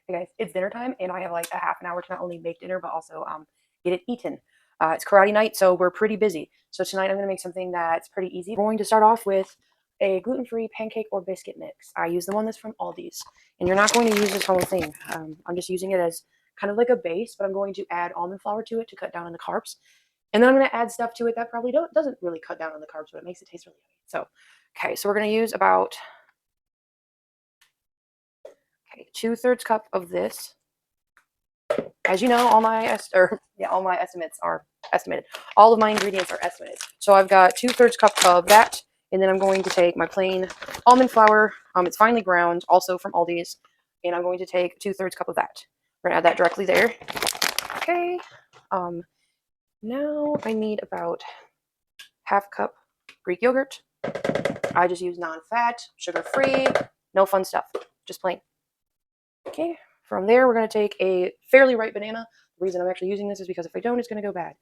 Hey guys, it's dinner time and I have like a half an hour to not only make dinner but also get it eaten. It's karate night, so we're pretty busy. So tonight I'm going to make something that's pretty easy. I'm going to start off with a gluten-free pancake or biscuit mix. I use the one that's from Aldi's, and you're not going to use this whole thing. I'm just using it as kind of like a base, but I'm going to add almond flour to it to cut down on the carbs. And then I'm going to add stuff to it that probably doesn't really cut down on the carbs, but it makes it taste really yummy. So, okay, so we're going to use about 2/3 cup of this. As you know, all my estimates are estimated. All of my ingredients are estimated. So I've got 2/3 cup of that, and then I'm going to take my plain almond flour. It's finely ground, also from Aldi's, and I'm going to take 2/3 cup of that. We're gonna add that directly there. Okay. Now I need about half cup Greek yogurt. I just use non-fat, sugar-free, no fun stuff, just plain. Okay. From there, we're going to take a fairly ripe banana. The reason I'm actually using this is because if I don't, it's going to go bad.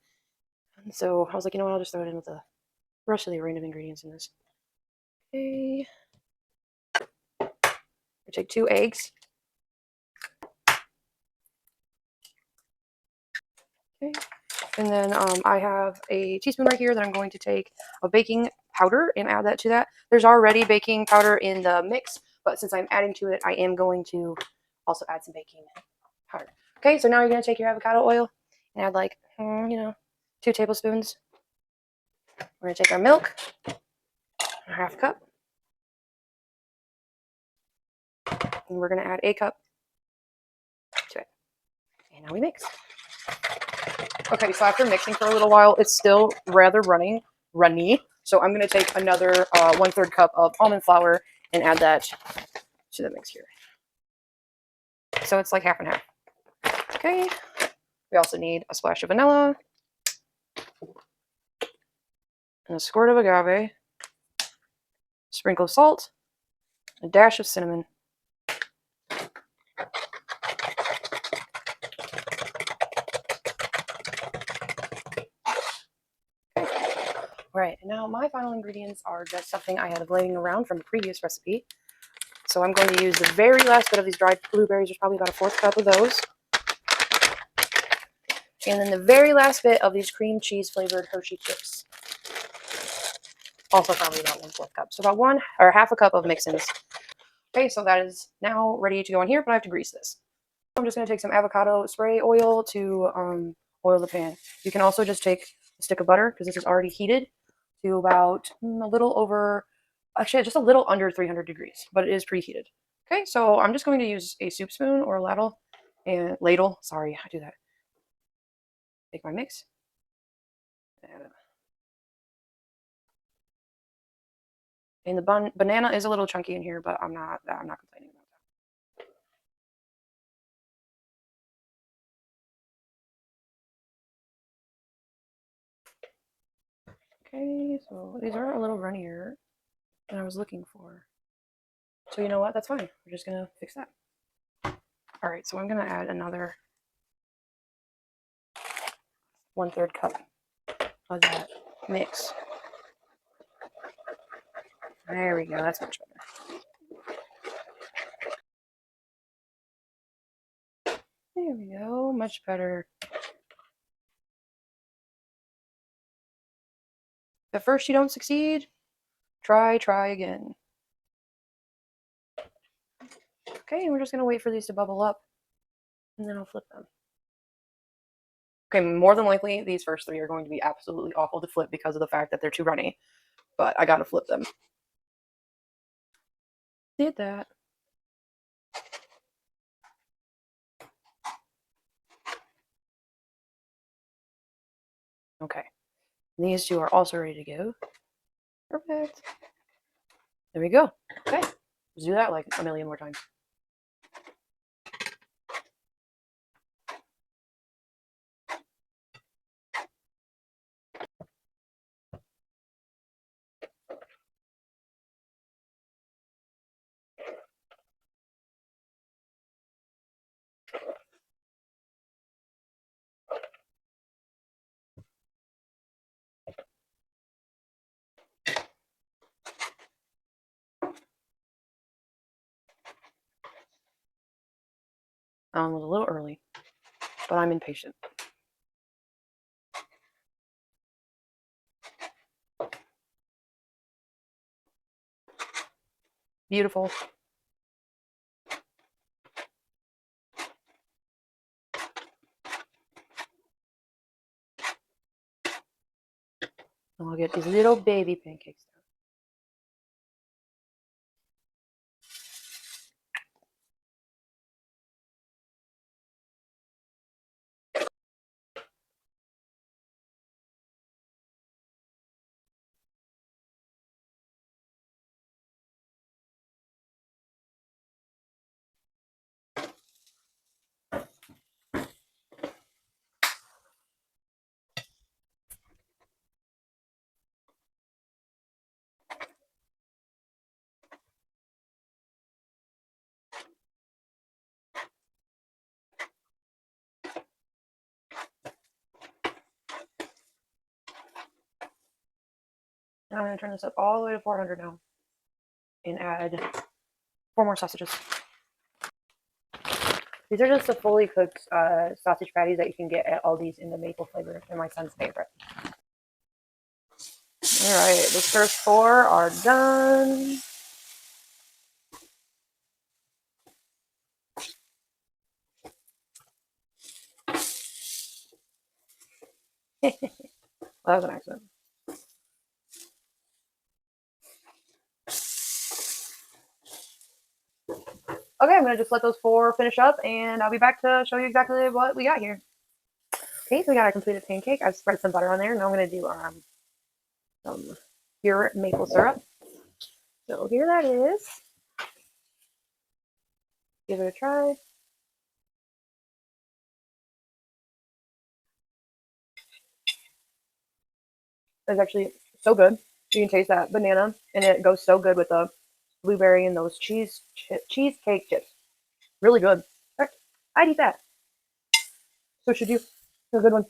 And so I was like, you know what, I'll just throw it in with the rest of the random ingredients in this. Okay. I take 2 eggs. Okay. And then I have a teaspoon right here that I'm going to take of baking powder and add that to that. There's already baking powder in the mix, but since I'm adding to it, I am going to also add some baking powder. Okay, so now you're going to take your avocado oil and add like, 2 tablespoons. We're going to take our milk, a half cup, and we're going to add a cup to it. And now we mix. Okay, so after mixing for a little while, it's still rather runny. So I'm going to take another 1/3 cup of almond flour and add that to the mix here. So it's like half and half. Okay. We also need a splash of vanilla and a squirt of agave, sprinkle of salt, a dash of cinnamon. Right, now my final ingredients are just something I had laying around from a previous recipe. So I'm going to use the very last bit of these dried blueberries. There's probably about a 1/4 cup of those. And then the very last bit of these cream cheese flavored Hershey chips. Also probably about 1/4 cup. So about 1 or half a cup of mix-ins. Okay, so that is now ready to go in here, but I have to grease this. I'm just going to take some avocado spray oil to oil the pan. You can also just take a stick of butter, because this is already heated, to about a little over, actually just a little under 300 degrees, but it is preheated. Okay, so I'm just going to use a soup spoon or a ladle. Sorry, I do that. Take my mix. And the banana is a little chunky in here, but I'm not complaining about that. Okay, so these are a little runnier than I was looking for. So you know what? That's fine. We're just gonna fix that. All right, so I'm gonna add another 1/3 cup of that mix. There we go. That's much better. There we go. Much better. If at first you don't succeed, try again. Okay, we're just gonna wait for these to bubble up, and then I'll flip them. Okay, more than likely, these first 3 are going to be absolutely awful to flip because of the fact that they're too runny, but I gotta flip them. Did that. Okay, these 2 are also ready to go. Perfect. There we go. Okay, let's do that like a million more times. That one was a little early, but I'm impatient. Beautiful. And I'll get these little baby pancakes. And I'm going to turn this up all the way to 400 now and add 4 more sausages. These are just the fully cooked sausage patties that you can get at Aldi's in the maple flavor. They're my son's favorite. All right, the first 4 are done. Well, that was an accident. Okay, I'm going to just let those 4 finish up, and I'll be back to show you exactly what we got here. Okay, so we got our completed pancake. I've spread some butter on there. Now I'm going to do some pure maple syrup. So here that is. Give it a try. It's actually so good. You can taste that banana, and it goes so good with the blueberry and those cheesecake chips. Really good. I'd eat that. So should you. It's a good one.